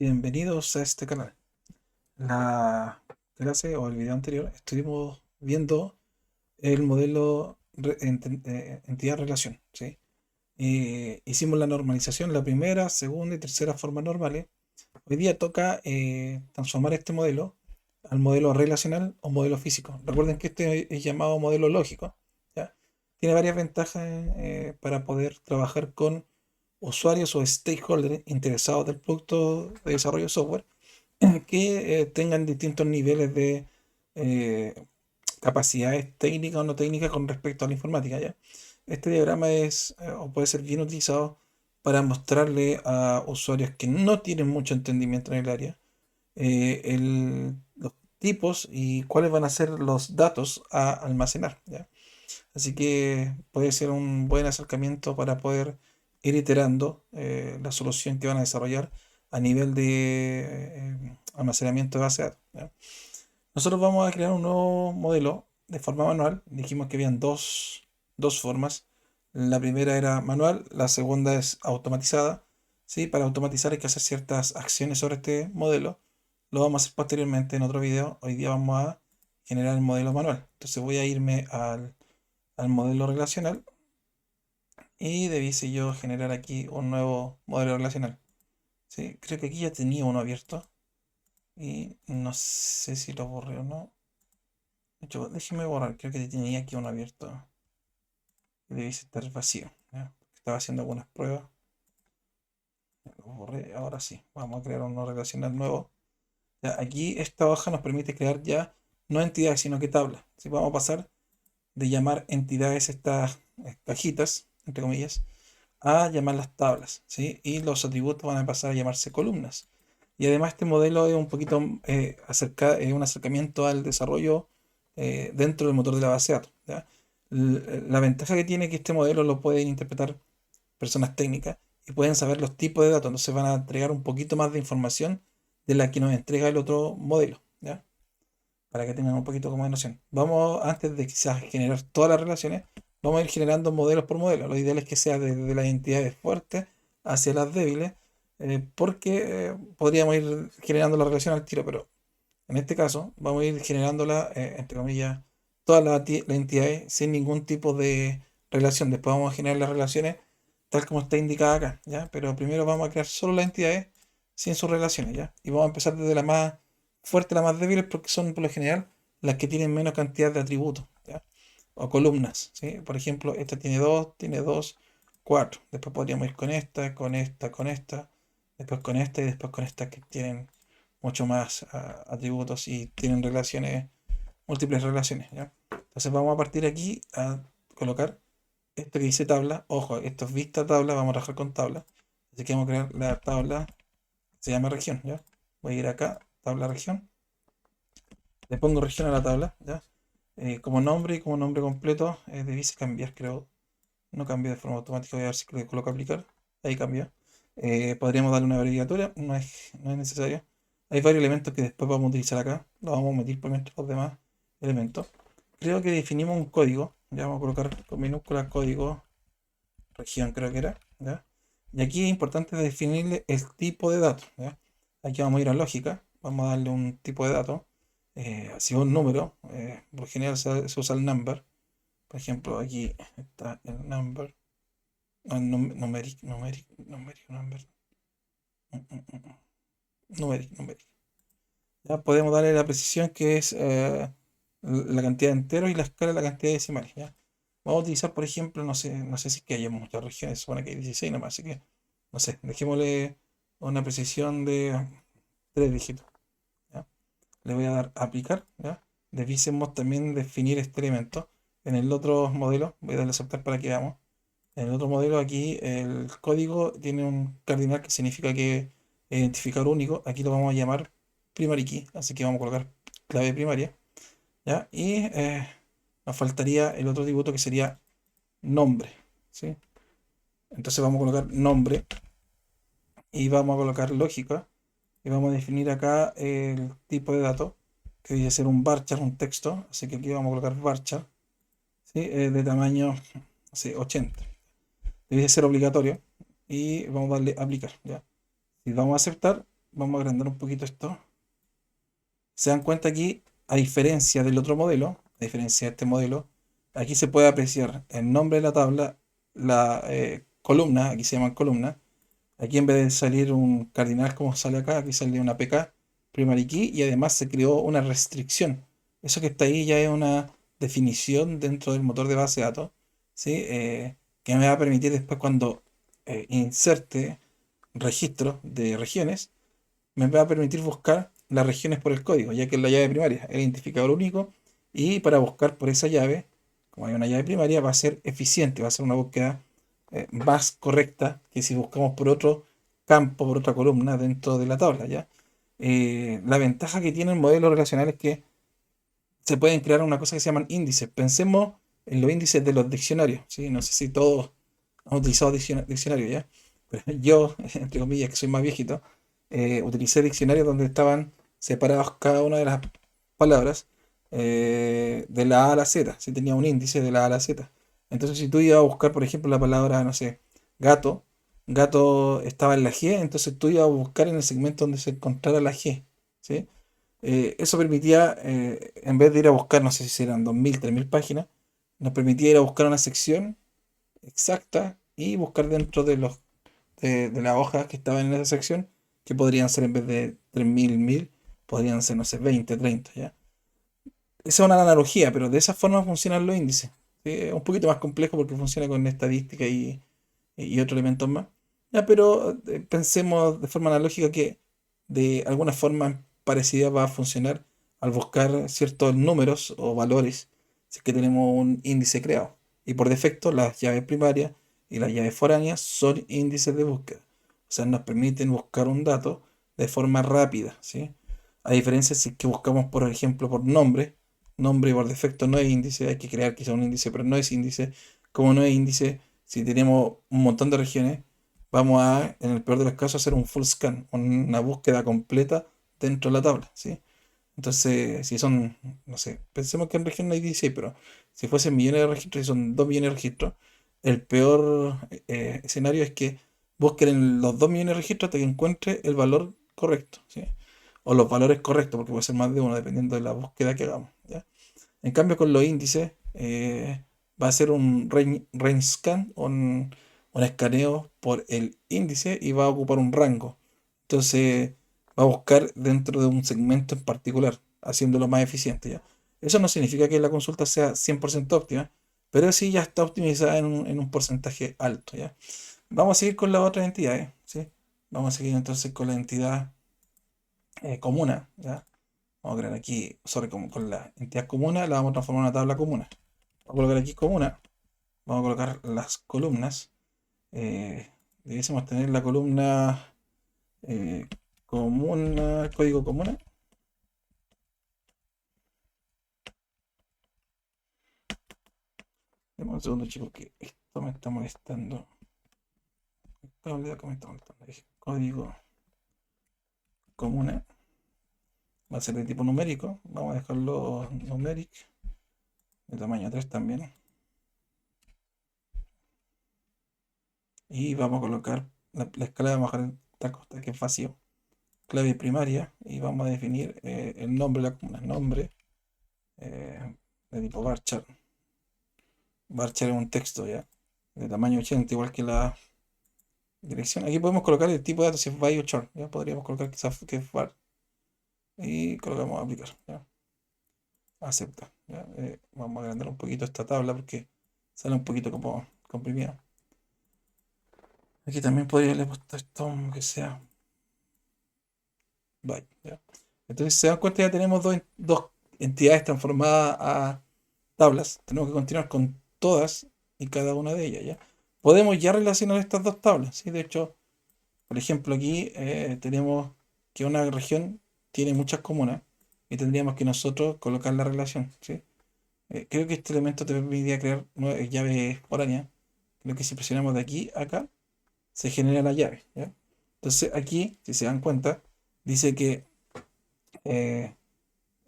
Bienvenidos a este canal. La clase o el video anterior estuvimos viendo el modelo entidad-relación, ¿sí? Hicimos la normalización, la primera, segunda y tercera forma normales. Hoy día toca transformar este modelo al modelo relacional o modelo físico. Recuerden que este es llamado modelo lógico, ¿ya? Tiene varias ventajas para poder trabajar con usuarios o stakeholders interesados del producto de desarrollo de software que tengan distintos niveles de eh, capacidades técnicas o no técnicas con respecto a la informática, ¿ya? Este diagrama es o puede ser bien utilizado para mostrarle a usuarios que no tienen mucho entendimiento en el área los tipos y cuáles van a ser los datos a almacenar, ¿ya? Así que puede ser un buen acercamiento para poder ir iterando la solución que van a desarrollar a nivel de almacenamiento de base de datos, ¿ya? Nosotros vamos a crear un nuevo modelo de forma manual. Dijimos que habían dos formas. La primera era manual, la segunda es automatizada. ¿Sí? Para automatizar hay que hacer ciertas acciones sobre este modelo. Lo vamos a hacer posteriormente en otro video. Hoy día vamos a generar el modelo manual. Entonces voy a irme al modelo relacional y debiese yo generar aquí un nuevo modelo relacional. ¿Sí? Creo que aquí ya tenía uno abierto y no sé si lo borré o no. De hecho, déjeme borrar, creo que tenía aquí uno abierto y debiese estar vacío, ¿ya? Estaba haciendo algunas pruebas, lo borré, ahora sí. Vamos a crear uno relacional nuevo. Ya, aquí esta hoja nos permite crear ya no entidades, sino que tablas. ¿Sí? Vamos a pasar de llamar entidades estas cajitas, entre comillas, a llamarlas tablas, ¿sí? Y los atributos van a pasar a llamarse columnas. Y además este modelo es un poquito un acercamiento al desarrollo dentro del motor de la base de datos, ¿ya? La ventaja que tiene es que este modelo lo pueden interpretar personas técnicas y pueden saber los tipos de datos, entonces van a entregar un poquito más de información de la que nos entrega el otro modelo, ¿ya? Para que tengan un poquito como de noción. Vamos, antes de quizás generar todas las relaciones, vamos a ir generando modelos por modelo. Lo ideal es que sea desde las entidades fuertes hacia las débiles, porque podríamos ir generando la relación al tiro, pero en este caso vamos a ir generándola, entre comillas, todas las entidades sin ningún tipo de relación. Después vamos a generar las relaciones tal como está indicada acá, ¿ya? Pero primero vamos a crear solo las entidades sin sus relaciones, ¿ya? Y vamos a empezar desde la más fuerte a la más débil porque son por lo general las que tienen menos cantidad de atributos, ¿ya? O columnas, ¿sí? Por ejemplo, esta tiene dos, cuatro. Después podríamos ir con esta, con esta, con esta, después con esta y después con esta que tienen mucho más atributos y tienen relaciones, múltiples relaciones, ¿ya? Entonces vamos a partir aquí a colocar esto que dice tabla. Ojo, esto es vista tabla, vamos a trabajar con tabla. Así que vamos a crear la tabla, se llama región, ¿ya? Voy a ir acá, tabla región. Le pongo región a la tabla, ¿ya? Como nombre y como nombre completo, debiese cambiar, creo. No cambió de forma automática, voy a ver si le coloco aplicar. Ahí cambió. Podríamos darle una abreviatura, no es necesario. Hay varios elementos que después vamos a utilizar acá. Los vamos a omitir por mientras los demás elementos. Creo que definimos un código. Ya vamos a colocar con minúscula código región, creo que era, ¿ya? Y aquí es importante definirle el tipo de datos, ¿ya? Aquí vamos a ir a lógica. Vamos a darle un tipo de dato. Si es un número, por lo general se usa el number. Por ejemplo, aquí está el number. No, numeric number. Numeric. Ya podemos darle la precisión que es la cantidad de enteros y la escala de la cantidad de decimales, ¿ya? Vamos a utilizar, por ejemplo, no sé si es que hay muchas regiones, se supone que hay 16 nomás, así que, no sé, dejémosle una precisión de 3 dígitos, ¿ya? Le voy a dar a aplicar, ¿ya? Debiésemos también definir este elemento. En el otro modelo, voy a darle a aceptar para que veamos. En el otro modelo aquí el código tiene un cardinal que significa que identificador único. Aquí lo vamos a llamar primary key, así que vamos a colocar clave primaria, ¿ya? Y nos faltaría el otro atributo que sería nombre, ¿sí? Entonces vamos a colocar nombre y vamos a colocar lógica y vamos a definir acá el tipo de dato que debe ser un varchar, un texto, así que aquí vamos a colocar varchar, ¿sí? De tamaño, no sé, 80. Debe ser obligatorio y vamos a darle a aplicar, ¿ya? Y vamos a aceptar, vamos a agrandar un poquito esto. Se dan cuenta aquí, a diferencia del otro modelo, a diferencia de este modelo, aquí se puede apreciar el nombre de la tabla, la columna, aquí se llaman columnas. Aquí en vez de salir un cardinal como sale acá, aquí sale una PK, primary key, y además se creó una restricción. Eso que está ahí ya es una definición dentro del motor de base de datos, ¿sí? Que me va a permitir después cuando inserte registros de regiones, me va a permitir buscar las regiones por el código, ya que es la llave primaria, el identificador único, y para buscar por esa llave, como hay una llave primaria, va a ser eficiente, va a ser una búsqueda más correcta que si buscamos por otro campo, por otra columna dentro de la tabla, ¿ya? La ventaja que tiene el modelo relacional es que se pueden crear una cosa que se llaman índices. Pensemos en los índices de los diccionarios, ¿sí? No sé si todos han utilizado diccionarios, ¿ya? Pero yo, entre comillas, que soy más viejito, utilicé diccionarios donde estaban separados cada una de las palabras de la A a la Z, si tenía un índice de la A a la Z. Entonces, si tú ibas a buscar, por ejemplo, la palabra, no sé, gato, gato estaba en la G, entonces tú ibas a buscar en el segmento donde se encontrara la G, ¿sí? Eso permitía, en vez de ir a buscar, no sé si eran 2000 3000 páginas, nos permitía ir a buscar una sección exacta y buscar dentro de las hojas que estaban en esa sección, que podrían ser en vez de 3000 1000 podrían ser, no sé, 20 30 ¿ya? Esa es una analogía, pero de esa forma funcionan los índices. ¿Sí? Es un poquito más complejo porque funciona con estadística y otros elementos más. Ya, pero pensemos de forma analógica que de alguna forma parecida va a funcionar al buscar ciertos números o valores si es que tenemos un índice creado. Y por defecto las llaves primarias y las llaves foráneas son índices de búsqueda. O sea, nos permiten buscar un dato de forma rápida, ¿sí? A diferencia si es que buscamos, por ejemplo, por nombre, nombre por defecto no es índice, hay que crear quizá un índice, pero no es índice. Como no es índice, si tenemos un montón de regiones, vamos a, en el peor de los casos, hacer un full scan, una búsqueda completa dentro de la tabla, ¿sí? Entonces, si son, no sé, pensemos que en región no hay 16, pero si fuesen millones de registros y son 2 millones de registros, el peor escenario es que busquen en los 2 millones de registros hasta que encuentre el valor correcto, ¿sí? O los valores correctos, porque puede ser más de uno dependiendo de la búsqueda que hagamos, ¿ya? En cambio, con los índices, va a ser un range scan, un escaneo por el índice y va a ocupar un rango. Entonces, va a buscar dentro de un segmento en particular, haciéndolo más eficiente, ¿ya? Eso no significa que la consulta sea 100% óptima, pero sí ya está optimizada en un porcentaje alto, ¿ya? Vamos a seguir con las otras entidades, ¿sí? Vamos a seguir entonces con la entidad comuna, ¿ya? Vamos a crear aquí, sorry, con la entidad comuna, la vamos a transformar en una tabla comuna. Vamos a colocar aquí comuna, vamos a colocar las columnas. Debiésemos tener la columna comuna, código comuna. Deme un segundo, chicos, que esto me está molestando. Me está molestando. Código comuna. Va a ser de tipo numérico. Vamos a dejarlo numeric. De tamaño 3 también. Y vamos a colocar la escala de bajar en tal costa que es vacío. Clave primaria. Y vamos a definir el nombre de la comuna. Nombre de tipo varchar. Varchar es un texto ya. De tamaño 80, igual que la dirección. Aquí podemos colocar el tipo de datos si es byte o char. Ya podríamos colocar quizás que es var. Y colocamos aplicar. ¿Ya? Acepta. ¿Ya? Vamos a agrandar un poquito esta tabla porque sale un poquito como comprimida. Aquí también podría haberle puesto esto, aunque sea byte. ¿Ya? Entonces, si se dan cuenta, ya tenemos dos entidades transformadas a tablas. Tenemos que continuar con todas y cada una de ellas. ¿Ya? Podemos ya relacionar estas dos tablas. ¿Sí? De hecho, por ejemplo, aquí tenemos que una región tiene muchas comunas y tendríamos que nosotros colocar la relación, ¿sí? Creo que este elemento te permitiría crear llaves foráneas. Creo que si presionamos de aquí a acá, se genera la llave, ¿ya? Entonces aquí, si se dan cuenta, dice que, eh,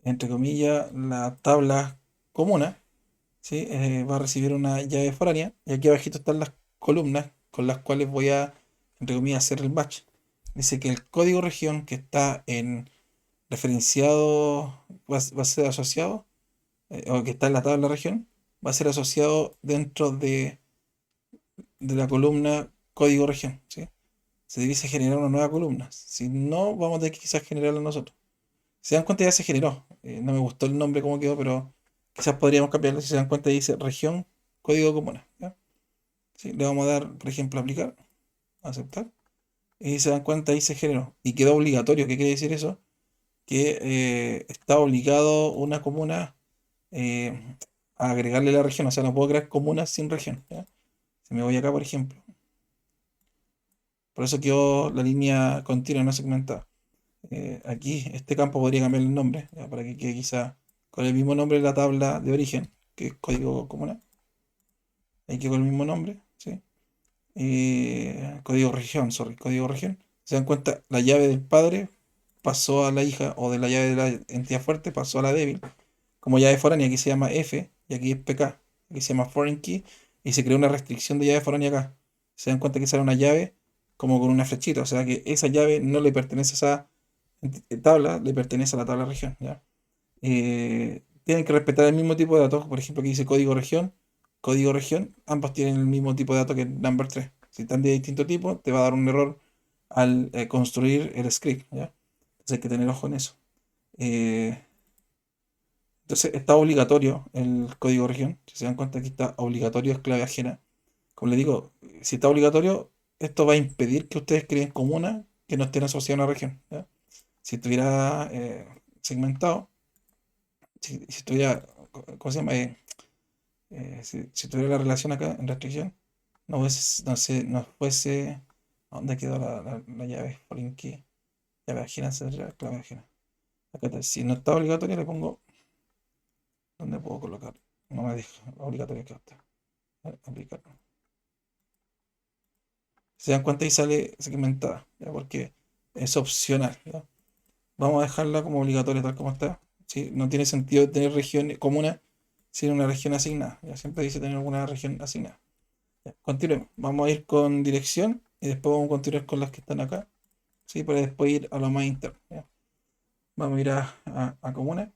entre comillas, la tabla comuna, ¿sí? Va a recibir una llave foránea y aquí abajito están las columnas con las cuales voy a, entre comillas, hacer el match. dice que el código región que está en referenciado va a ser asociado, o que está en la tabla región, va a ser asociado dentro de la columna código región, ¿sí? Se debiese generar una nueva columna. Si no, vamos a tener que quizás generarla nosotros. Si se dan cuenta, ya se generó. No me gustó el nombre como quedó, pero quizás podríamos cambiarlo. Si se dan cuenta, dice región, código comuna. ¿Ya? Sí, le vamos a dar, por ejemplo, aplicar, aceptar. Y si se dan cuenta, ahí se generó. Y quedó obligatorio. ¿Qué quiere decir eso? Que está obligado una comuna eh, a agregarle la región. O sea, no puedo crear comunas sin región. ¿Ya? Si me voy acá, por ejemplo. Por eso quedó la línea continua, no segmentada. Aquí, este campo podría cambiar el nombre, ¿ya? Para que quede quizá con el mismo nombre de la tabla de origen, que es código comunal. Ahí quedó con el mismo nombre, ¿sí? Código región, sorry, código región. Se dan cuenta, la llave del padre pasó a la hija, o de la llave de la entidad fuerte pasó a la débil. Como llave foránea, aquí se llama F, y aquí es PK. Aquí se llama foreign key, y se creó una restricción de llave foránea acá. Se dan cuenta que esa era una llave como con una flechita, o sea que esa llave no le pertenece a esa tabla, le pertenece a la tabla región, ¿ya? Tienen que respetar el mismo tipo de datos. Por ejemplo, aquí dice código región, ambos tienen el mismo tipo de datos que number 3. Si están de distinto tipo, te va a dar un error al construir el script, ¿ya? Entonces hay que tener ojo en eso. Eh, entonces está obligatorio el código región. Si se dan cuenta, aquí está obligatorio, es clave ajena. Como les digo, si está obligatorio, esto va a impedir que ustedes creen comunas que no estén asociadas a una región, ¿ya? Si estuviera segmentado, si tuviera, ¿cómo se llama? Si tuviera la relación acá en restricción, no fuese, ¿a dónde quedó la llave? Foreign key, llave ajena, sería clave ajena. Acá está. Si no está obligatoria, le pongo, ¿dónde puedo colocar? No me deja, obligatoria que está. Aplicar. Se dan cuenta y sale segmentada, ¿ya? Porque es opcional, ¿ya? Vamos a dejarla como obligatoria tal como está. ¿Sí? No tiene sentido tener región comuna sin una región asignada. Ya siempre dice tener alguna región asignada. Ya, continuemos. Vamos a ir con dirección y después vamos a continuar con las que están acá. ¿Sí? Para después ir a lo más interno. ¿Ya? Vamos a ir a comuna.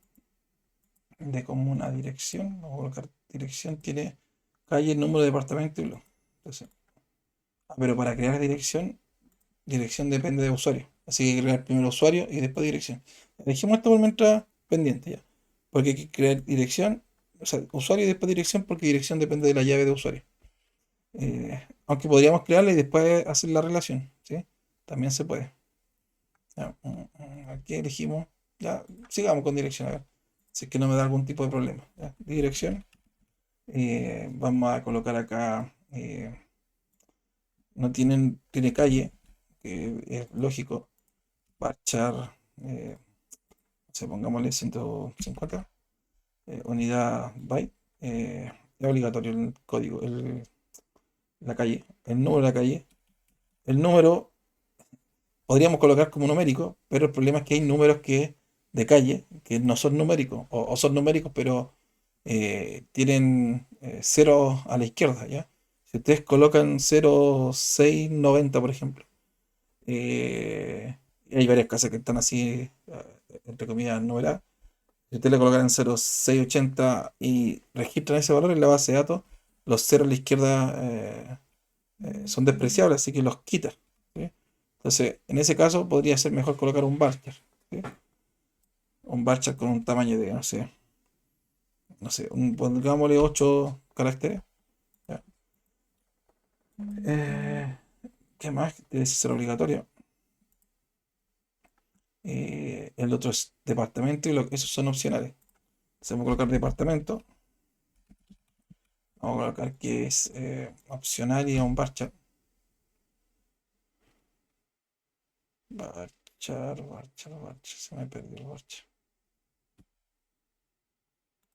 De comuna a dirección. Vamos a colocar dirección. Tiene calle, número de departamento y blog. Entonces, pero para crear dirección depende de usuario. Así que hay que crear primero usuario y después dirección. Dejemos esto por mientras pendiente ya. Porque hay que crear dirección, o sea, usuario y después dirección, porque dirección depende de la llave de usuario. Aunque podríamos crearla y después hacer la relación, ¿sí? También se puede. Ya, aquí elegimos. Ya, sigamos con dirección, a ver. Si es que no me da algún tipo de problema. Ya, dirección. Vamos a colocar acá. No tiene calle, que es lógico. Varchar, o sea, pongámosle 150 unidad byte. Es obligatorio el código, la calle, el número de la calle. El número podríamos colocar como numérico, pero el problema es que hay números de calle que no son numéricos, o son numéricos, pero tienen cero a la izquierda, ¿ya? Si ustedes colocan 0690, por ejemplo, hay varias casas que están así, entre comillas, numeradas. Si ustedes le colocan 0680 y registran ese valor en la base de datos, los ceros a la izquierda son despreciables, así que los quita, ¿sí? Entonces, en ese caso podría ser mejor colocar un varchar, ¿sí? Un varchar con un tamaño de, no sé, pongámosle 8 caracteres. ¿Ya? Eh, ¿Qué más? Debe ser obligatorio. El otro es departamento y esos son opcionales. Se va a colocar departamento. Vamos a colocar que es opcional y a un varchar. Varchar. Se me perdió el varchar.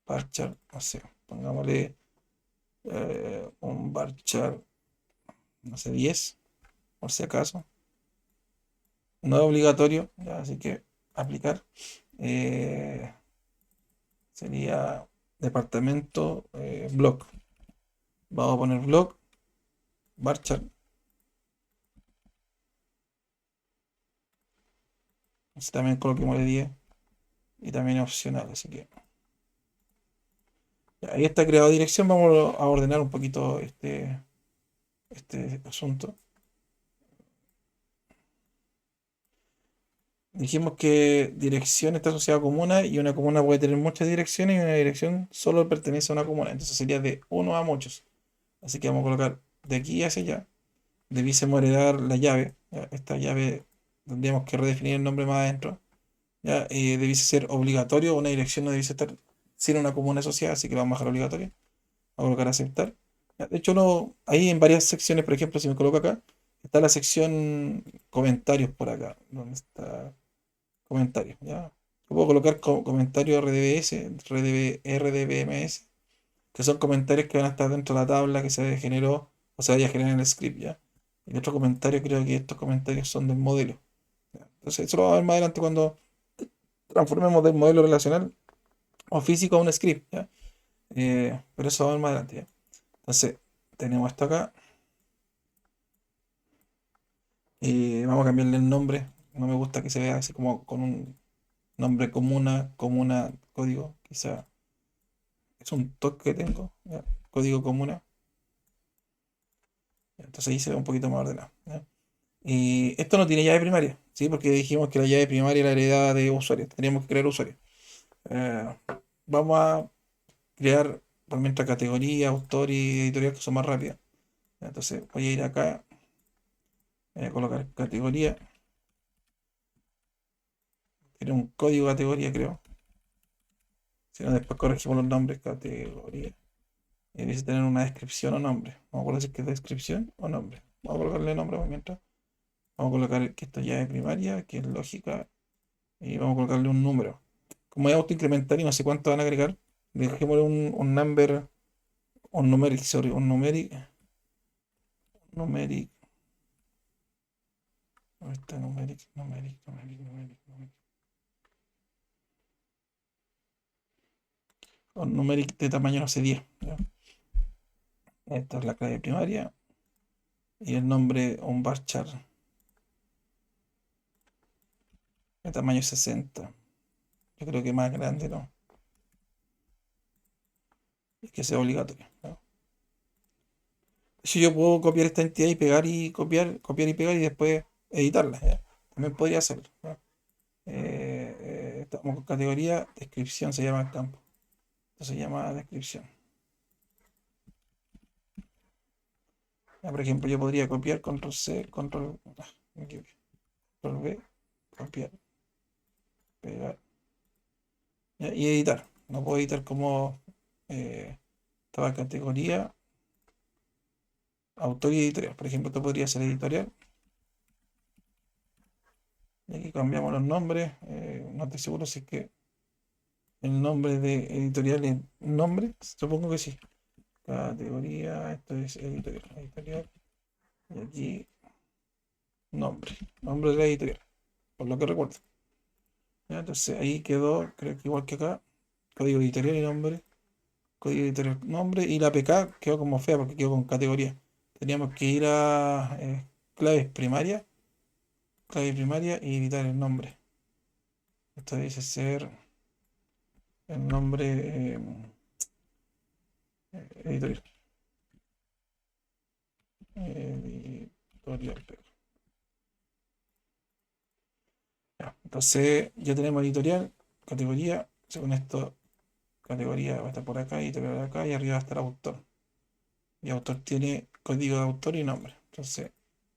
Varchar, no sé. Pongámosle un varchar, no sé, 10 por si acaso. No es obligatorio, ya, así que aplicar. Eh, Sería departamento blog. Vamos a poner blog, varchar. Entonces también coloquémosle 10 y también es opcional, así que ya, ahí está creado dirección. Vamos a ordenar un poquito este asunto. Dijimos que dirección está asociada a comuna y una comuna puede tener muchas direcciones y una dirección solo pertenece a una comuna. Entonces sería de uno a muchos. Así que vamos a colocar de aquí hacia allá. Debiésemos heredar la llave. ¿Ya? Esta llave tendríamos que redefinir el nombre más adentro. ¿Ya? Debiese ser obligatorio. Una dirección no debiese estar sin una comuna asociada, así que lo vamos a dejar obligatorio. Vamos a colocar aceptar. ¿Ya? De hecho, no, ahí en varias secciones, por ejemplo, si me coloco acá, está la sección comentarios por acá. Donde está comentarios, ¿ya? Yo puedo colocar comentarios RDBS, RDBMS, que son comentarios que van a estar dentro de la tabla que se generó o se vaya a generar en el script, ¿ya? Y el otro comentario, creo que estos comentarios son del modelo. ¿Ya? Entonces, eso lo vamos a ver más adelante cuando transformemos del modelo relacional o físico a un script, ¿ya? Pero eso va a ver más adelante, ¿ya? Entonces, tenemos esto acá. Vamos a cambiarle el nombre. No me gusta que se vea así como con un nombre comuna, código. Quizá es un toque que tengo. ¿Ya? Código comuna. Entonces ahí se ve un poquito más ordenado. ¿Ya? Y esto no tiene llave primaria, ¿sí? Porque dijimos que la llave primaria era heredada de usuarios. Teníamos que crear usuarios. Eh, Vamos a crear por mientras categoría, autor y editorial que son más rápidas. Entonces voy a ir acá, voy a colocar categoría. Tiene un código categoría, creo. Si no, después corregimos los nombres, categoría. Y debe tener una descripción o nombre. Vamos a decir que es descripción o nombre. Vamos a colocarle nombre por mientras. Vamos a colocar que esto ya es primaria, que es lógica. Y vamos a colocarle un número. Como es autoincremental y no sé cuánto van a agregar, dejémosle un number, un numeric, sorry, numeric. ¿Dónde está numeric? Un numeric de tamaño, no sé, 10. ¿Ya? Esta es la clave primaria. Y el nombre, un varchar de tamaño 60. Yo creo que más grande, ¿no? Y que sea obligatorio. ¿No? Si yo puedo copiar esta entidad y pegar y copiar y pegar y después editarla, ¿ya? También podría hacerlo. ¿No? Estamos con categoría, descripción se llama el campo. Esto se llama descripción. Ya, por ejemplo, yo podría copiar, control C, me equivoqué, control V, copiar, pegar, ya, y editar. No puedo editar como estaba categoría, autor y editorial. Por ejemplo, esto podría ser editorial. Y aquí cambiamos los nombres. No estoy seguro si es que el nombre de editorial es nombre. Supongo que sí. Categoría, esto es editorial. Y aquí nombre de la editorial, por lo que recuerdo. Ya, entonces ahí quedó, creo que igual que acá, código editorial y nombre, código editorial, nombre, y la PK quedó como fea porque quedó con categoría. Teníamos que ir a clave primaria y editar el nombre. Esto dice ser el nombre editorial. Editorial. Ya, entonces ya tenemos editorial, categoría, según esto, categoría va a estar por acá, editorial acá y arriba va a estar autor. Y autor tiene código de autor y nombre. Entonces,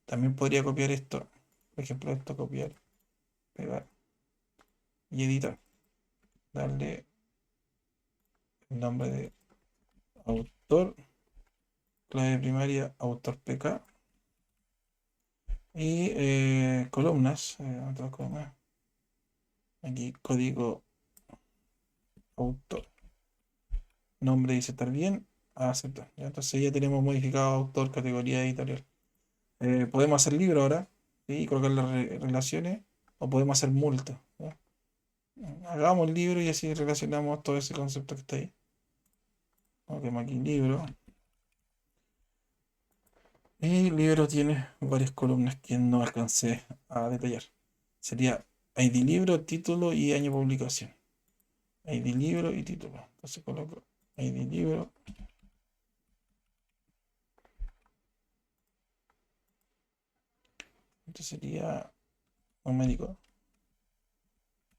también podría copiar esto. Por ejemplo, esto, copiar, pegar y editar. Darle el nombre de autor, clave primaria, autor PK. Y columnas. Otras columnas. Aquí, código autor. Nombre dice estar bien. Aceptar. ¿Ya? Entonces ya tenemos modificado autor, categoría editorial. Podemos hacer libro ahora. ¿Sí? Y colocar las relaciones. O podemos hacer multa. ¿Ya? Hagamos el libro y así relacionamos todo ese concepto que está ahí. Ok, aquí libro. Y el libro tiene varias columnas que no alcancé a detallar. Sería ID libro, título y año de publicación. ID libro y título. Entonces coloco ID libro. Esto sería numérico.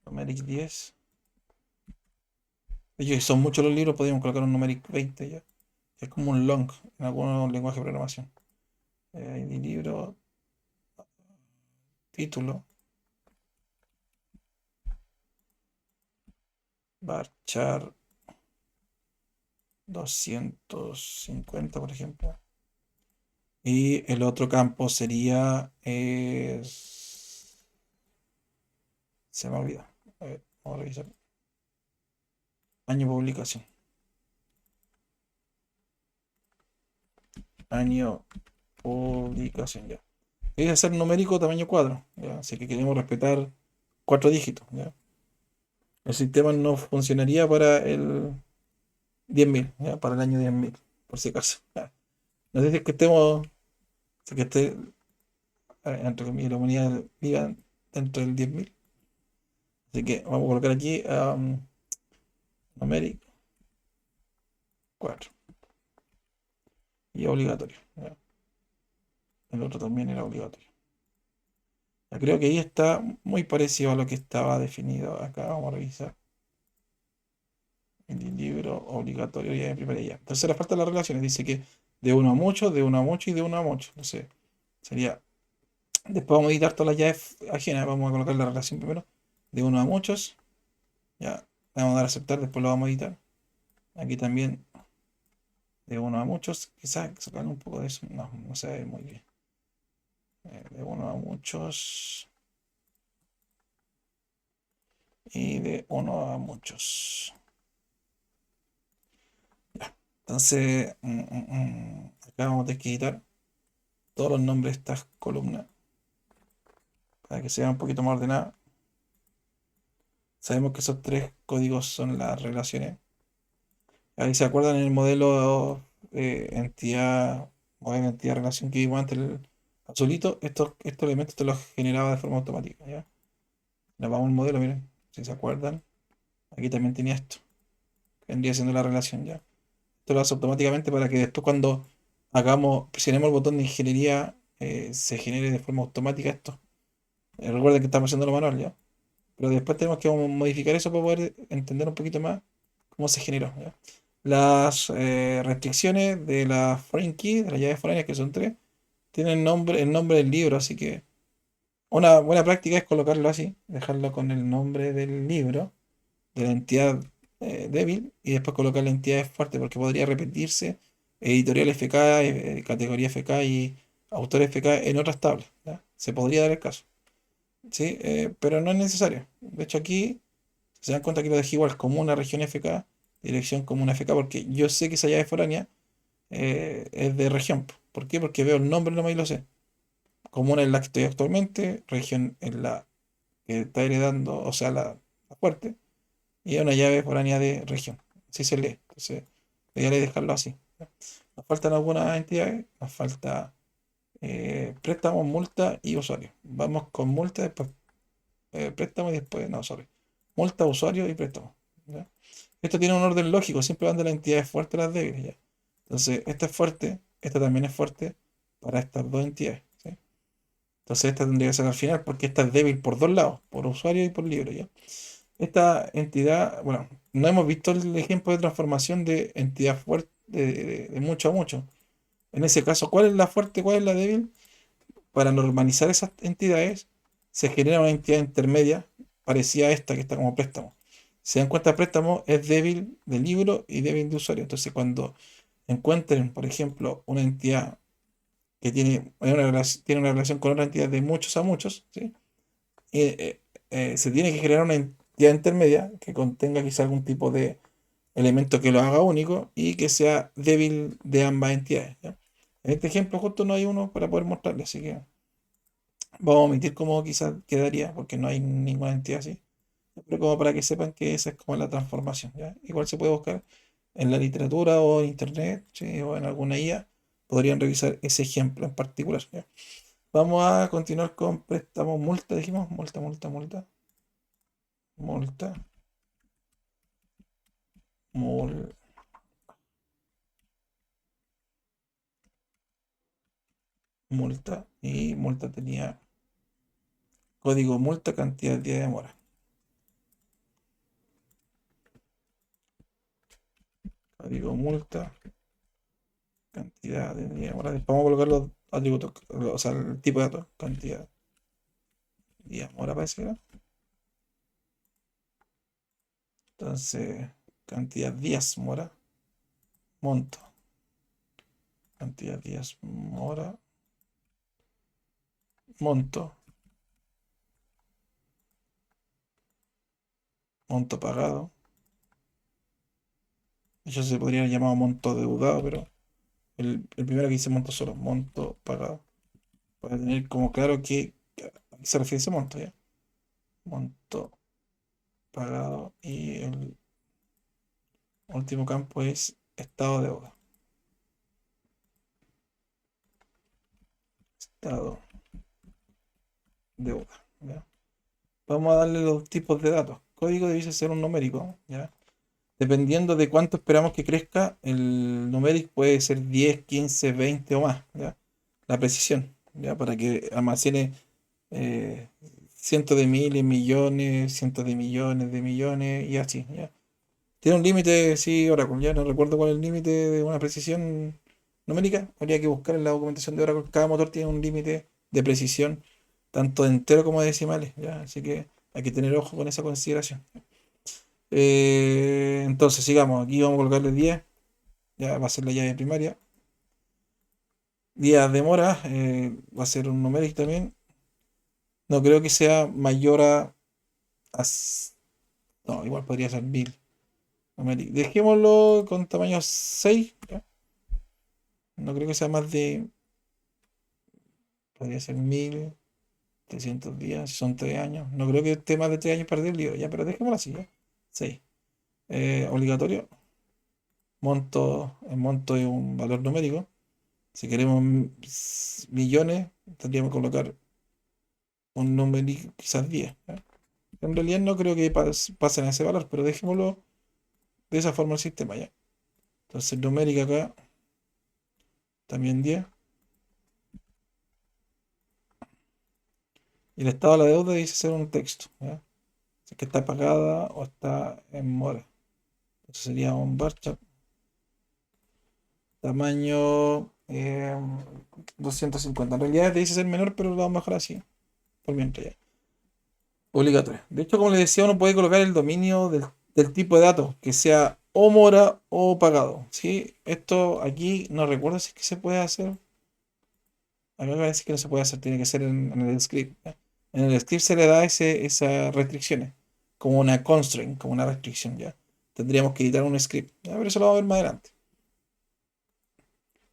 Numeric 10. De hecho, si son muchos los libros, podríamos colocar un numeric 20 ya. Es como un long en algunos lenguajes de programación. ID libro, título, varchar 250, por ejemplo. Y el otro campo sería. Se me olvida. A ver, vamos a revisar. Año de publicación. Año publicación, ya. Es hacer numérico tamaño 4, ¿ya? Así que queremos respetar 4 dígitos, ¿ya? El sistema no funcionaría para el 10.000, ¿ya? Para el año 10.000, por si acaso. ¿Ya? No sé si es que estemos, si es que esté, entre comillas, la humanidad viva dentro del 10.000. Así que vamos a colocar aquí numérico 4 y obligatorio, ¿ya? El otro también era obligatorio. Ya creo que ahí está muy parecido a lo que estaba definido acá. Vamos a revisar. El libro obligatorio ya de primera ya. Tercera falta las relaciones. Dice que de uno a mucho, de uno a mucho y de uno a mucho. Entonces, sería. Después vamos a editar todas las llaves ajenas. Vamos a colocar la relación primero. De uno a muchos. Ya. Le vamos a dar a aceptar. Después lo vamos a editar. Aquí también. De uno a muchos. Quizás sacar un poco de eso. No, no se ve muy bien. De uno a muchos. Y de uno a muchos. Ya. Entonces, acá vamos a tener que editar todos los nombres de estas columnas para que sea un poquito más ordenada. Sabemos que esos tres códigos son las relaciones. Ahí se acuerdan en el modelo entidad, modelo entidad relación que vimos antes, el azulito, estos elementos te los generaba de forma automática, ¿ya? Nos vamos al modelo, miren, si se acuerdan, aquí también tenía esto, que vendría siendo la relación, ¿ya? Esto lo hace automáticamente para que después cuando presionemos el botón de ingeniería, se genere de forma automática esto. Recuerden que estamos haciendo lo manual, ¿ya? Pero después tenemos que modificar eso para poder entender un poquito más cómo se generó, ¿ya? Las restricciones de la foreign key, de las llaves foráneas, que son tres, tienen el nombre del libro, así que una buena práctica es colocarlo así, dejarlo con el nombre del libro, de la entidad débil, y después colocar la entidad fuerte, porque podría repetirse editorial FK, categoría FK y autor FK en otras tablas, ¿ya? Se podría dar el caso, ¿sí? Pero no es necesario. De hecho, aquí se dan cuenta que lo dejé igual como una región FK, dirección como una FK, porque yo sé que esa llave foránea es de región. ¿Por qué? Porque veo el nombre nomás y lo sé. Comuna en la que estoy actualmente, región en la que está heredando, o sea, la fuerte, y una llave foránea de región. Así se lee. Entonces, voy a dejarlo así. ¿Ya? Nos faltan algunas entidades, nos falta préstamos, multa y usuario. Vamos con multa, después préstamo y después, no, sorry. Multa, usuario y préstamo. ¿Ya? Esto tiene un orden lógico, siempre van de las entidades fuertes a las débiles, ¿ya? Entonces, esta es fuerte, esta también es fuerte para estas dos entidades, ¿sí? Entonces, esta tendría que ser al final porque esta es débil por dos lados, por usuario y por libro, ¿ya? Esta entidad, bueno, no hemos visto el ejemplo de transformación de entidad fuerte de mucho a mucho. En ese caso, ¿cuál es la fuerte, cuál es la débil? Para normalizar esas entidades, se genera una entidad intermedia parecida a esta que está como préstamo. Se dan cuenta, préstamo es débil de libro y débil de usuario. Entonces, cuando encuentren, por ejemplo, una entidad que tiene una relación con otra entidad de muchos a muchos, ¿sí? Se tiene que generar una entidad intermedia que contenga quizá algún tipo de elemento que lo haga único y que sea débil de ambas entidades, ¿ya? En este ejemplo justo no hay uno para poder mostrarle, así que vamos a omitir cómo quizás quedaría, porque no hay ninguna entidad así. Pero como para que sepan que esa es como la transformación, ¿ya? Igual se puede buscar en la literatura o en internet, ¿sí? O en alguna IA. Podrían revisar ese ejemplo en particular, ¿ya? Vamos a continuar con préstamos, multa, dijimos, multa, multa, multa. multa, mul- multa, y multa tenía código multa, cantidad de día de demora. Código multa, cantidad de día de demora. Después vamos a colocar los atributos, o sea, el tipo de datos, cantidad, día de demora, parece que era. Entonces, cantidad días mora, monto, cantidad días mora, monto, monto pagado. Eso se podría haber llamado monto deudado, pero el primero que dice monto solo, monto pagado. Para tener como claro a qué se refiere ese monto, ¿ya? Monto pagado y el último campo es estado de deuda. Estado de deuda, ¿ya? Vamos a darle los tipos de datos. Código debe ser un numérico, ¿ya? Dependiendo de cuánto esperamos que crezca, el numérico puede ser 10, 15, 20 o más, ¿ya? La precisión, ¿ya? Para que almacene eh, cientos de miles, millones, cientos de millones y así, ¿ya? Tiene un límite, sí, Oracle, ya no recuerdo cuál es el límite de una precisión numérica. Habría que buscar en la documentación de Oracle. Cada motor tiene un límite de precisión, tanto de entero como de decimales, ¿ya? Así que hay que tener ojo con esa consideración. Entonces, sigamos. Aquí vamos a colocarle 10. Ya va a ser la llave primaria. Días de mora, va a ser un numérico también. No creo que sea mayor a no, igual podría ser 1000. Numérico. Dejémoslo con tamaño 6. ¿Ya? No creo que sea más de. Podría ser 1300 días, si son 3 años. No creo que esté más de 3 años para el libro, ya, pero dejémoslo así, ya. 6. Obligatorio. El monto es un valor numérico. Si queremos millones, tendríamos que colocar un número quizás 10. ¿Ya? En realidad no creo que pasen a ese valor, pero dejémoslo de esa forma el sistema, ¿ya? Entonces numérica acá, también 10. Y el estado de la deuda dice ser un texto, ¿ya? Si es que está pagada o está en mora. Entonces sería un bar chart. Tamaño 250. En realidad te dice ser menor, pero lo vamos a dejar así. Por mientras ya. Obligatorio. De hecho, como les decía, uno puede colocar el dominio del tipo de datos, que sea o mora o pagado. ¿Sí? Esto aquí no recuerdo si es que se puede hacer. A mí me parece que no se puede hacer, tiene que ser en el script. ¿Ya? En el script se le da esas restricciones, como una constraint, como una restricción. ¿Ya? Tendríamos que editar un script. ¿Ya? Pero eso lo vamos a ver más adelante.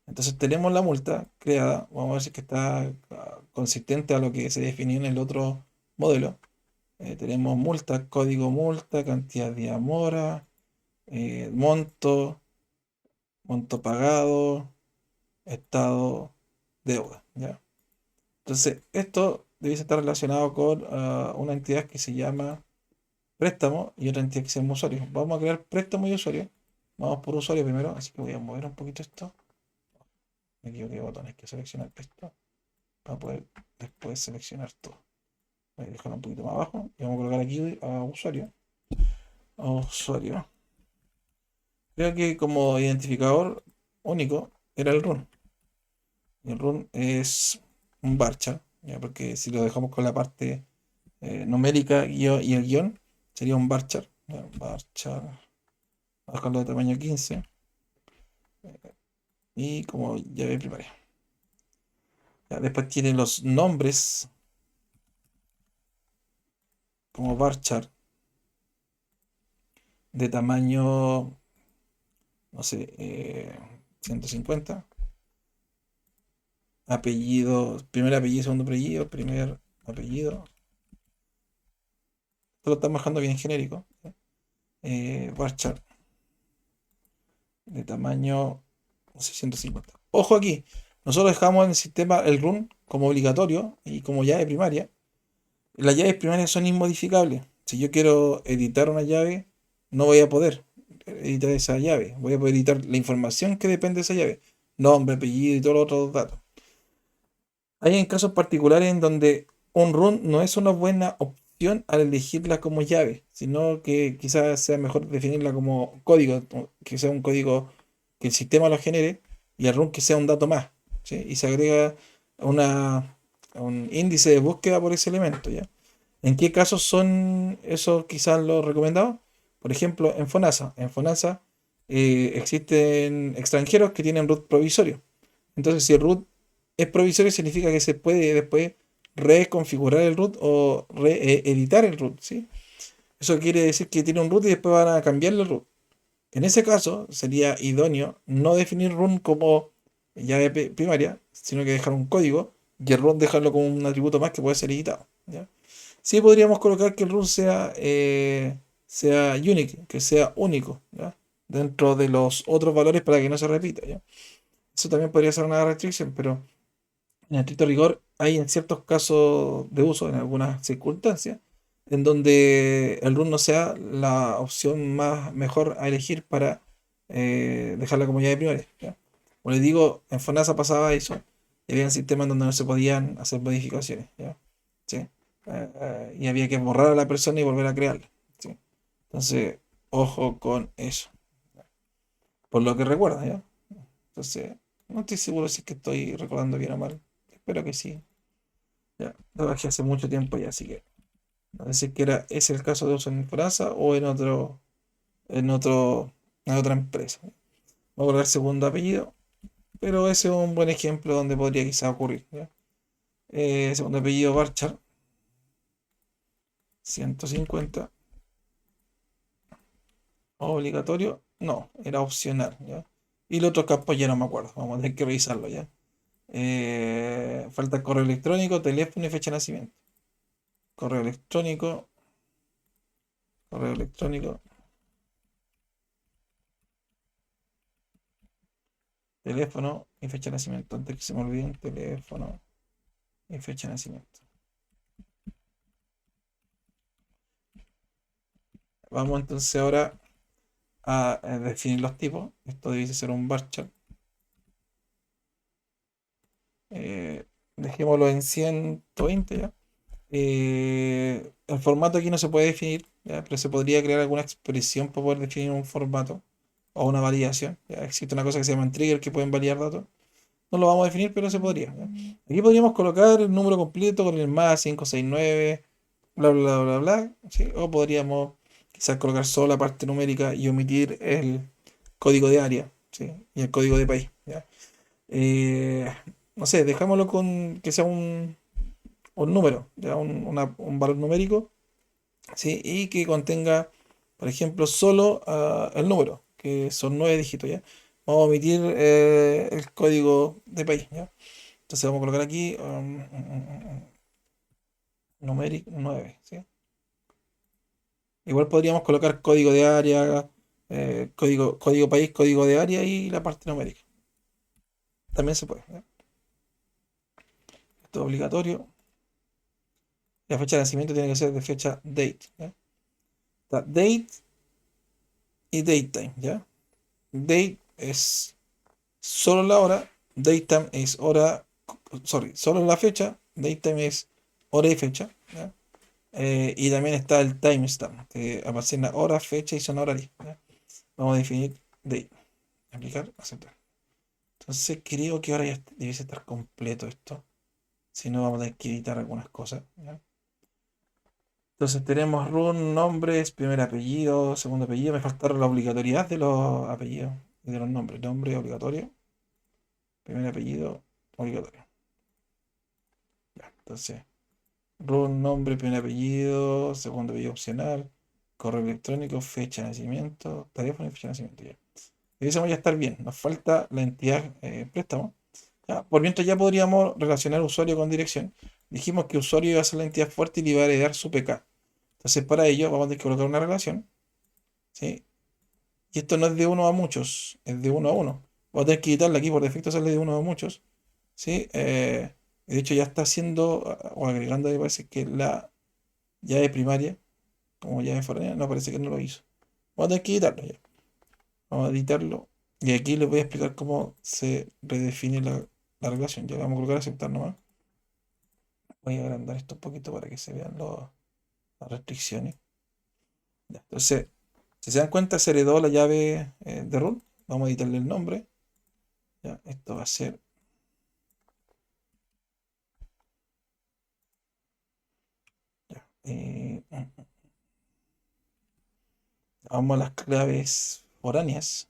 Entonces tenemos la multa creada, vamos a ver si es que está consistente a lo que se definió en el otro modelo. Tenemos multa, código multa, cantidad de mora, monto, monto pagado, estado, deuda, ¿ya? Entonces, esto debe estar relacionado con una entidad que se llama préstamo y otra entidad que se llama usuario. Vamos a crear préstamo y usuario. Vamos por usuario primero, así que voy a mover un poquito esto. Me equivoqué de botón, hay que seleccionar esto para poder después seleccionar todo. Voy a dejarlo un poquito más abajo y vamos a colocar aquí a usuario. A usuario. Creo que como identificador único era el run. Y el run es un varchar, ¿ya? Porque si lo dejamos con la parte numérica y el guión, sería un varchar. ¿Ya? Varchar, voy a dejarlo de tamaño 15 y como llave primaria. Ya, después tiene los nombres como varchar de tamaño, no sé, 150. Apellido, primer apellido, segundo apellido, primer apellido. Esto lo estamos bajando bien genérico. ¿Ya? Varchar de tamaño, no sé, 150. Ojo aquí, nosotros dejamos en el sistema el run como obligatorio y como llave primaria. Las llaves primarias son inmodificables. Si yo quiero editar una llave, no voy a poder editar esa llave. Voy a poder editar la información que depende de esa llave. Nombre, apellido y todos los otros datos. Hay en casos particulares en donde un root no es una buena opción al elegirla como llave, sino que quizás sea mejor definirla como código, que sea un código que el sistema lo genere y el root que sea un dato más, ¿sí? Y se agrega una, un índice de búsqueda por ese elemento, ¿ya? ¿En qué casos son esos quizás los recomendados? Por ejemplo, en FONASA. En FONASA existen extranjeros que tienen root provisorio. Entonces, si el root es provisorio, significa que se puede después reconfigurar el root o reeditar el root, ¿sí? Eso quiere decir que tiene un root y después van a cambiarle el root. En ese caso, sería idóneo no definir root como llave primaria, sino que dejar un código y el root dejarlo como un atributo más que puede ser editado, ¿ya? Sí podríamos colocar que el root sea unique, que sea único, ¿ya? Dentro de los otros valores para que no se repita, ¿ya? Eso también podría ser una restricción, pero en estricto rigor hay en ciertos casos de uso, en algunas circunstancias, en donde el root no sea la opción más mejor a elegir para dejarla como llave primaria, ¿ya? Como les digo, en FONASA pasaba eso, y había sistemas donde no se podían hacer modificaciones, ¿ya? ¿Sí? Y había que borrar a la persona y volver a crearla, ¿sí? Entonces, ojo con eso, por lo que recuerdo, ¿ya? Entonces, no estoy seguro si es que estoy recordando bien o mal. Espero que sí. Ya, lo bajé hace mucho tiempo ya, así que no sé si es que es el caso de uso en Frasa o en otro, en otra empresa. Voy a colocar segundo apellido, pero ese es un buen ejemplo donde podría quizá ocurrir, ¿ya? Segundo apellido Barchar, 150. Obligatorio, no, era opcional, ¿ya? Y los otros campos ya no me acuerdo, vamos a tener que revisarlo ya. Falta correo electrónico, teléfono y fecha de nacimiento. Correo electrónico, correo electrónico, teléfono y fecha de nacimiento. Antes que se me olviden, teléfono y fecha de nacimiento. Vamos entonces ahora a definir los tipos. Esto debe ser un bar chart. Dejémoslo en 120 ya. El formato aquí no se puede definir, ¿ya? Pero se podría crear alguna expresión para poder definir un formato o una validación, ¿ya? Existe una cosa que se llama trigger que pueden validar datos. No lo vamos a definir, pero se podría, ¿ya? Aquí podríamos colocar el número completo con el más 569 bla, bla, bla, bla, bla, ¿sí? O podríamos quizás colocar solo la parte numérica y omitir el código de área, ¿sí? Y el código de país, ¿ya? Eh, no sé, dejámoslo con que sea un número, ¿ya? Un valor numérico, ¿sí? Y que contenga, por ejemplo, solo el número, que son 9 dígitos, ¿ya? Vamos a omitir el código de país, ¿ya? Entonces vamos a colocar aquí numeric 9, ¿sí? Igual podríamos colocar código de área, código país, código de área y la parte numérica. También se puede, ¿ya? Esto es obligatorio. La fecha de nacimiento tiene que ser de fecha date, ¿ya? Está date y datetime, ¿ya? Date es solo la hora, datetime es hora, sorry, solo la fecha, datetime es hora y fecha, ¿ya? Y también está el timestamp, que almacena hora, fecha y zona horaria, ¿ya? Vamos a definir date, aplicar, aceptar. Entonces creo que ahora ya debiese estar completo esto. Si no, vamos a tener que editar algunas cosas, ¿ya? Entonces tenemos run, nombres, primer apellido, segundo apellido. Me faltaron la obligatoriedad de los apellidos y de los nombres. Nombre obligatorio, primer apellido obligatorio. Ya, entonces, run, nombre, primer apellido, segundo apellido opcional, correo electrónico, fecha de nacimiento, teléfono y fecha de nacimiento. Ya. Debiésemos ya estar bien. Nos falta la entidad préstamo. Ya, por mientras ya podríamos relacionar usuario con dirección. Dijimos que usuario iba a ser la entidad fuerte y le iba a heredar su PK. Entonces, para ello, vamos a tener que colocar una relación, ¿sí? Y esto no es de uno a muchos, es de uno a uno. Vamos a tener que quitarla aquí, por defecto sale de uno a muchos, ¿sí? De hecho, ya está haciendo o agregando, me parece que la llave primaria como llave foránea. No, parece que no lo hizo. Vamos a tener que editarlo ya. Vamos a editarlo. Y aquí les voy a explicar cómo se redefine la relación. Ya le vamos a colocar aceptar nomás. Voy a agrandar esto un poquito para que se vean las restricciones. Ya, entonces, si se dan cuenta, se heredó la llave de root. Vamos a editarle el nombre. Ya, esto va a ser. Ya, vamos a las claves foráneas.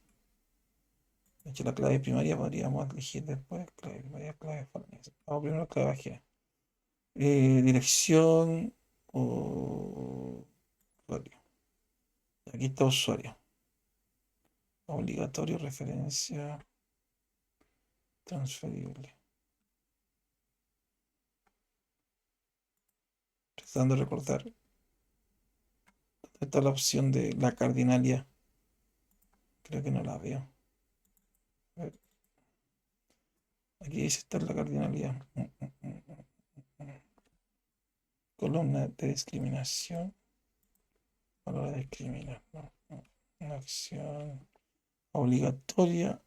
De hecho, la clave primaria podríamos elegir después. Clave primaria, clave foráneas. Vamos primero a la clave bajera. Dirección o usuario. Aquí está usuario. Obligatorio, referencia, transferible. Tratando de recordar. ¿Dónde está la opción de la cardinalidad? Creo que no la veo. A ver, aquí dice estar la cardinalidad. Columna de discriminación. A la hora de discriminar. No, no. Una acción obligatoria,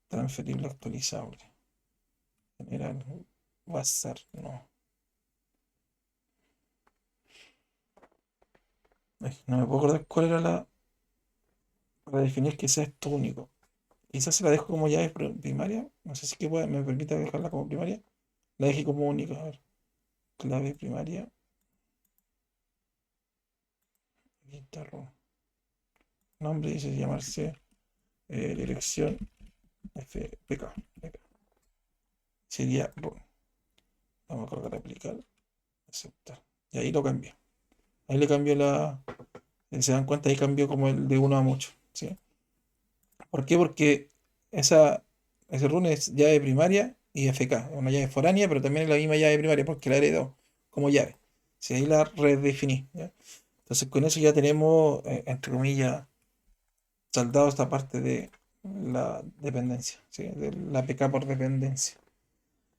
transferible, actualizable. General, bazar, no. Ay, no me puedo acordar cuál era para definir que sea esto único. Quizás se la dejo como llave primaria. No sé si que me permite dejarla como primaria. La dejé como única. A ver, clave primaria. Aquí está nombre dice llamarse dirección FPK. Sería root. Vamos a colocar aplicar. Aceptar. Y ahí lo cambié. Ahí le cambió se dan cuenta, ahí cambió como el de uno a mucho. ¿Sí? ¿Por qué? Porque ese run es llave primaria y FK. Es una llave foránea, pero también es la misma llave primaria porque la heredó como llave. Si ahí la redefiní. ¿Ya? Entonces con eso ya tenemos, entre comillas, saldado esta parte de la dependencia, ¿sí? De la APK por dependencia.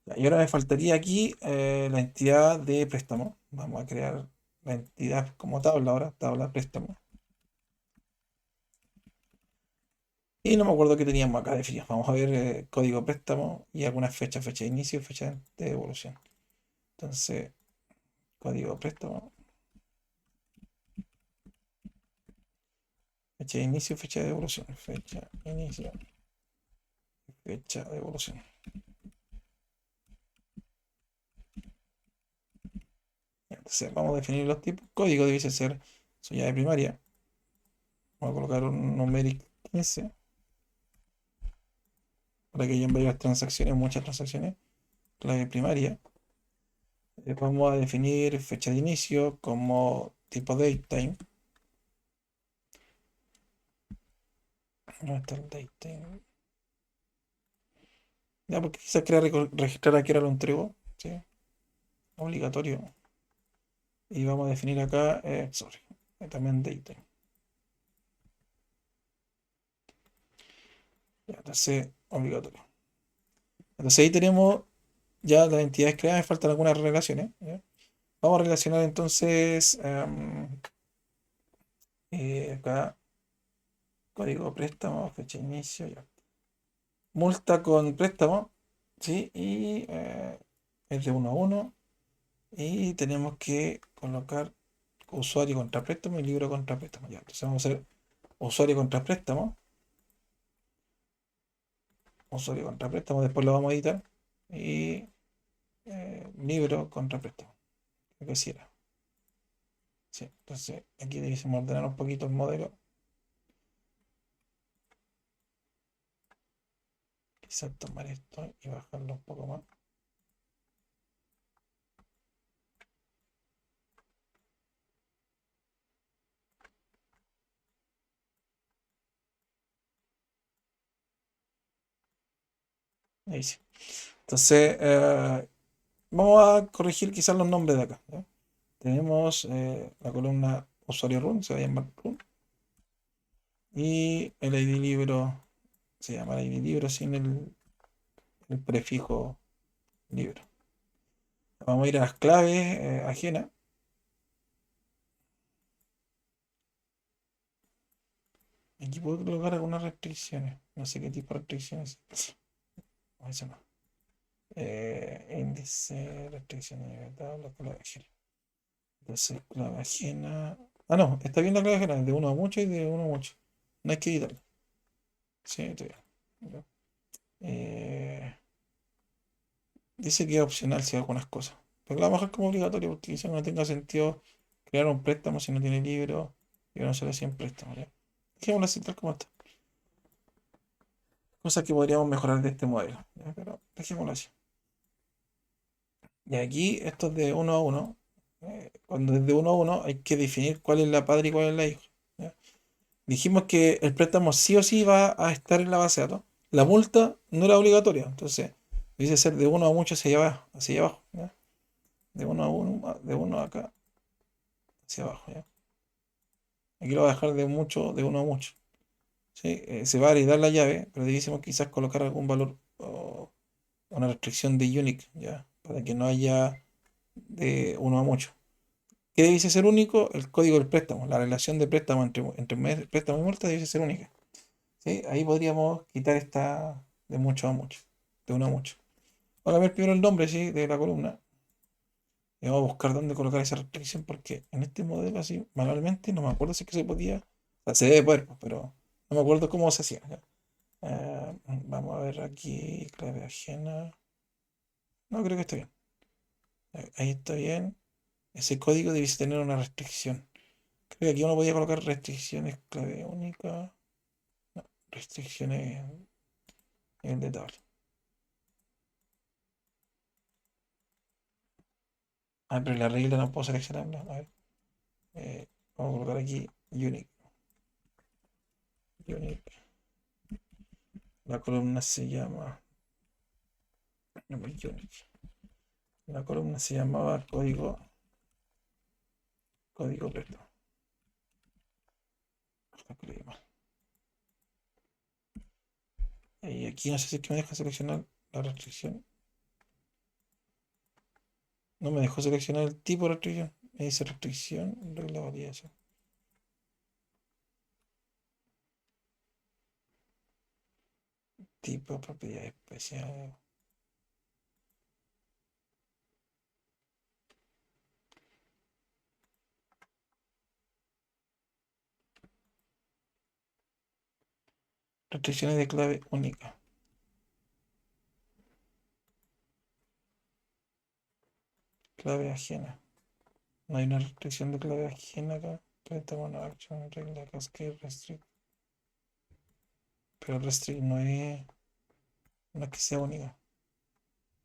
Ya, y ahora me faltaría aquí la entidad de préstamo. Vamos a crear la entidad como tabla ahora, tabla préstamo. Y no me acuerdo qué teníamos acá definido. Vamos a ver código préstamo y algunas fechas, fecha de inicio y fecha de devolución. Entonces, código préstamo, fecha de inicio, fecha de devolución. Fecha, inicio, fecha de devolución. Entonces, vamos a definir los tipos. Código debe ser su llave primaria. Vamos a colocar un numeric 15 para que hayan varias transacciones, muchas transacciones. Clave primaria. Vamos a definir fecha de inicio como tipo datetime. ¿Dónde está el datetime? Ya, porque quizás quiera registrar a qué hora lo entrego. ¿Sí? Obligatorio. Y vamos a definir acá, sorry, también datetime. Ya, entonces, obligatorio. Entonces ahí tenemos ya las entidades creadas, me faltan algunas relaciones. ¿Ya? Vamos a relacionar entonces acá código préstamo, fecha de inicio, ya. Multa con préstamo, ¿sí? Y es de 1 a 1. Y tenemos que colocar usuario contra préstamo y libro contra préstamo. Ya, entonces vamos a hacer usuario contra préstamo. Usuario contra préstamo, después lo vamos a editar. Y libro contra préstamo. Creo que sí era. Sí, entonces aquí debiésemos ordenar un poquito el modelo. Quizás tomar esto y bajarlo un poco más. Ahí sí. Entonces, vamos a corregir quizás los nombres de acá. ¿Ya? Tenemos la columna usuario run, se va a llamar run. Y el ID libro se llama ID libro sin el prefijo libro. Vamos a ir a las claves ajenas. Aquí puedo colocar algunas restricciones. No sé qué tipo de restricciones. No, eso no. Índice, restricciones de tabla, clave ajena. Entonces, clave ajena. Ah, no, está bien la clave ajena, de uno a mucho y de uno a mucho. No hay que editarlo. Sí, está bien. Ya. Eh, Dice que es opcional si hay algunas cosas. Pero la vamos a dejar como obligatorio porque quizás no tenga sentido crear un préstamo si no tiene libro y no sale 100 préstamos, ¿ya? Dejémoslo así tal como está. Cosas que podríamos mejorar de este modelo, ¿ya? Pero dejémoslo así. Y aquí, esto es de uno a uno. Cuando es de uno a uno, hay que definir cuál es la padre y cuál es la hija, ¿ya? Dijimos que el préstamo sí o sí va a estar en la base de datos. La multa no era obligatoria, entonces dice ser de uno a mucho hacia allá abajo, ¿ya? De uno a uno, de uno acá hacia abajo, ¿ya? Aquí lo voy a dejar de mucho, de uno a mucho. ¿Sí? Se va a heredar la llave, pero debíamos quizás colocar algún valor o una restricción de unique, ¿ya? Para que no haya de uno a mucho. ¿Qué debe ser único? El código del préstamo. La relación de préstamo entre préstamo y multa debe ser única. ¿Sí? Ahí podríamos quitar esta de mucho a mucho, de uno a mucho. Vamos a ver primero el nombre, ¿sí? De la columna. Y vamos a buscar dónde colocar esa restricción, porque en este modelo así, manualmente, no me acuerdo si es que se podía. O sea, se debe poder, pues, pero no me acuerdo cómo se hacía. ¿Ya? Vamos a ver aquí, clave ajena. No, creo que está bien. Ahí está bien. Ese código debe tener una restricción. Creo que aquí uno podía colocar restricciones, clave única. No, restricciones en de tabla. Ah, pero la regla no puedo seleccionarla. A ver. Vamos a colocar aquí unique. Unique. La columna se llama. No, pues, unique. La columna se llamaba código preto. La escribí mal. Y aquí no sé si es que me deja seleccionar la restricción. No me dejó seleccionar el tipo de restricción. Me dice restricción, regla variación. Tipo de propiedad especial. Restricciones de clave única. Clave ajena. No hay una restricción de clave ajena acá. Préstamo no action, regla cascade, restrict. Pero restrict no es que sea única.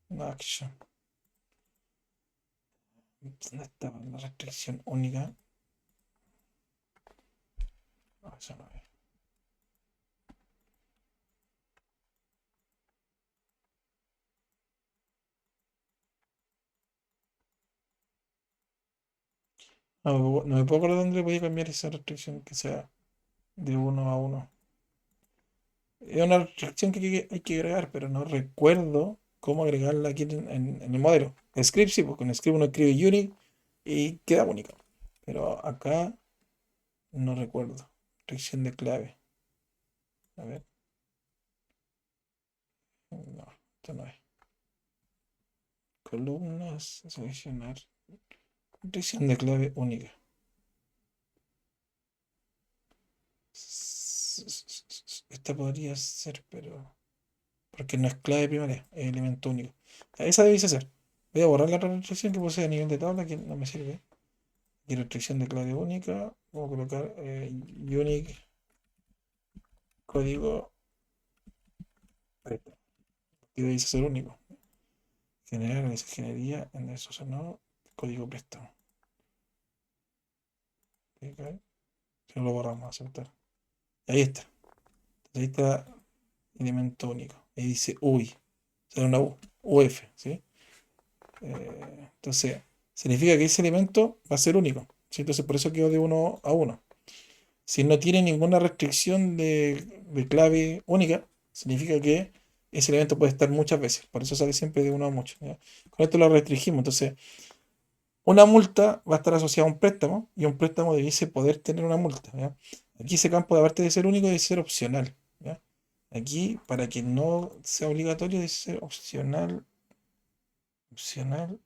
No action. ¿Dónde estaba la restricción única? No, eso no es. No me puedo acordar dónde le voy a cambiar esa restricción que sea de uno a uno. Es una restricción que hay que agregar, pero no recuerdo cómo agregarla aquí en el modelo. Script sí, porque en script uno escribe unique y queda única. Pero acá no recuerdo. Restricción de clave. A ver. No, esto no es. Columnas, seleccionar. Restricción de clave única. Esta podría ser, pero. Porque no es clave primaria, es elemento único. Esa debiese ser. Voy a borrar la restricción que puse a nivel de tabla, que no me sirve. Y restricción de clave única. Voy a colocar unique código preto. Y debiese ser único. Generar esa ingeniería en eso, o sea, no. Código préstamo. Ok. Si no lo borramos, aceptar. Ahí está. Ahí está elemento único. Ahí dice UI. O sea, una U. UF, ¿sí? Entonces, significa que ese elemento va a ser único, ¿sí? Entonces, por eso quedó de uno a uno. Si no tiene ninguna restricción de clave única, significa que ese elemento puede estar muchas veces. Por eso sale siempre de uno a mucho, ¿ya? Con esto lo restringimos. Entonces, una multa va a estar asociada a un préstamo y un préstamo debiese poder tener una multa, ¿ya? Aquí ese campo, aparte de ser único, debe ser opcional. ¿Ya? Aquí, para que no sea obligatorio, debe ser opcional. Opcional.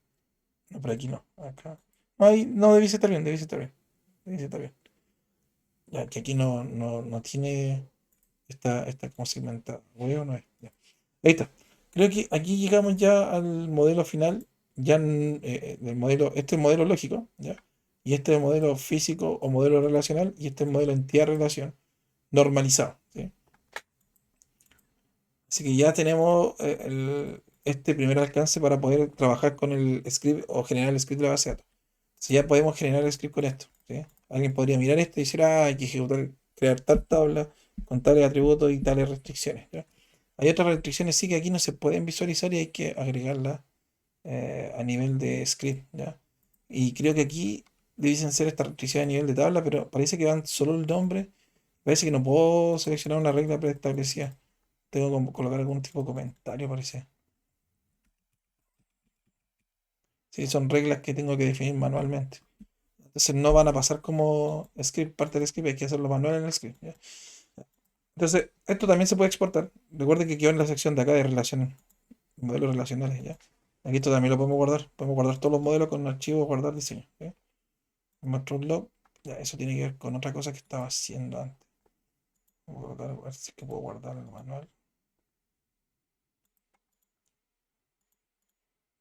No, por aquí no. Acá. Ahí, no, debiese estar bien, debiese estar bien. Debiese estar bien. Ya, que aquí no tiene esta como segmentada. Huevo no es. Ya. Ahí está. Creo que aquí llegamos ya al modelo final, ya del modelo, este es el modelo lógico, ¿ya? Y este es el modelo físico o modelo relacional, y este es el modelo entidad-relación normalizado, ¿sí? Así que ya tenemos este primer alcance para poder trabajar con el script o generar el script de la base de datos. Si ya podemos generar el script con esto, ¿sí? Alguien podría mirar esto y decir, ah, hay que ejecutar, crear tal tabla con tales atributos y tales restricciones, ¿ya? Hay otras restricciones sí que aquí no se pueden visualizar y hay que agregarlas a nivel de script, ¿ya? Y creo que aquí debiesen ser estas restricciones a nivel de tabla, pero parece que van solo el nombre. Parece que no puedo seleccionar una regla preestablecida. Tengo que colocar algún tipo de comentario, parece. Sí, son reglas que tengo que definir manualmente. Entonces no van a pasar como script, parte del script, hay que hacerlo manual en el script, ¿ya? Entonces, esto también se puede exportar. Recuerden que quedó en la sección de acá de relaciones, modelos relacionales, ¿ya? Aquí esto también lo podemos guardar. Podemos guardar todos los modelos con archivo, guardar diseño, ¿ya? Muestro un log. Ya, eso tiene que ver con otra cosa que estaba haciendo antes. Voy a colocar, a ver si es que puedo guardar el manual.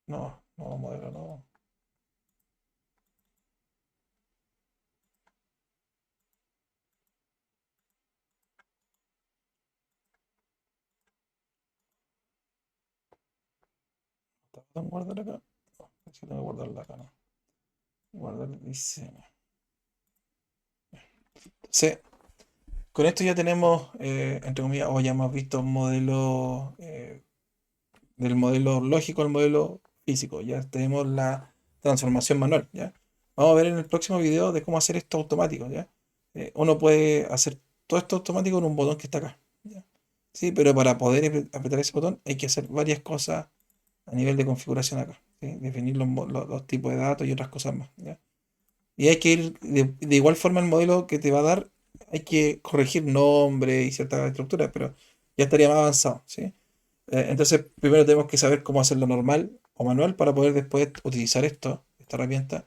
No, no, modelo no. ¿Está en guardar acá? No, es que tengo que guardarla acá, ¿no? Guardar el diseño. Sí, con esto ya tenemos, entre comillas, o ya hemos visto un modelo, del modelo lógico al modelo físico. Ya tenemos la transformación manual, ¿ya? Vamos a ver en el próximo video de cómo hacer esto automático, ¿ya? Uno puede hacer todo esto automático con un botón que está acá, ¿ya? Sí, pero para poder apretar ese botón hay que hacer varias cosas a nivel de configuración acá, ¿sí? Definir los tipos de datos y otras cosas más, ¿ya? Y hay que ir, de igual forma el modelo que te va a dar, hay que corregir nombre y ciertas estructuras, pero ya estaría más avanzado, ¿sí? Entonces, primero tenemos que saber cómo hacerlo normal o manual para poder después utilizar esta herramienta,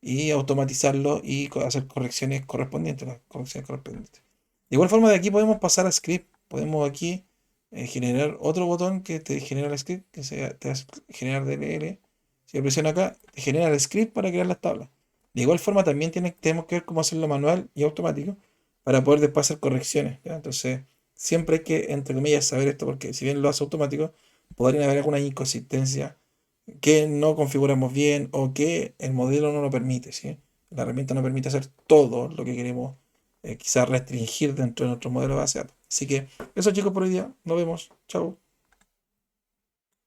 y automatizarlo y hacer correcciones correspondientes, las correcciones correspondientes. De igual forma, de aquí podemos pasar a script. Podemos aquí generar otro botón que te genera el script, que te hace generar DLL. Si le presiono acá, te genera el script para crear las tablas. De igual forma, también tenemos que ver cómo hacerlo manual y automático para poder después hacer correcciones, ¿ya? Entonces, siempre hay que, entre comillas, saber esto, porque si bien lo hace automático, podrían haber alguna inconsistencia que no configuramos bien o que el modelo no lo permite, ¿sí? La herramienta no permite hacer todo lo que queremos, quizás restringir dentro de nuestro modelo de base de datos. Así que eso, chicos, por hoy día. Nos vemos. Chao.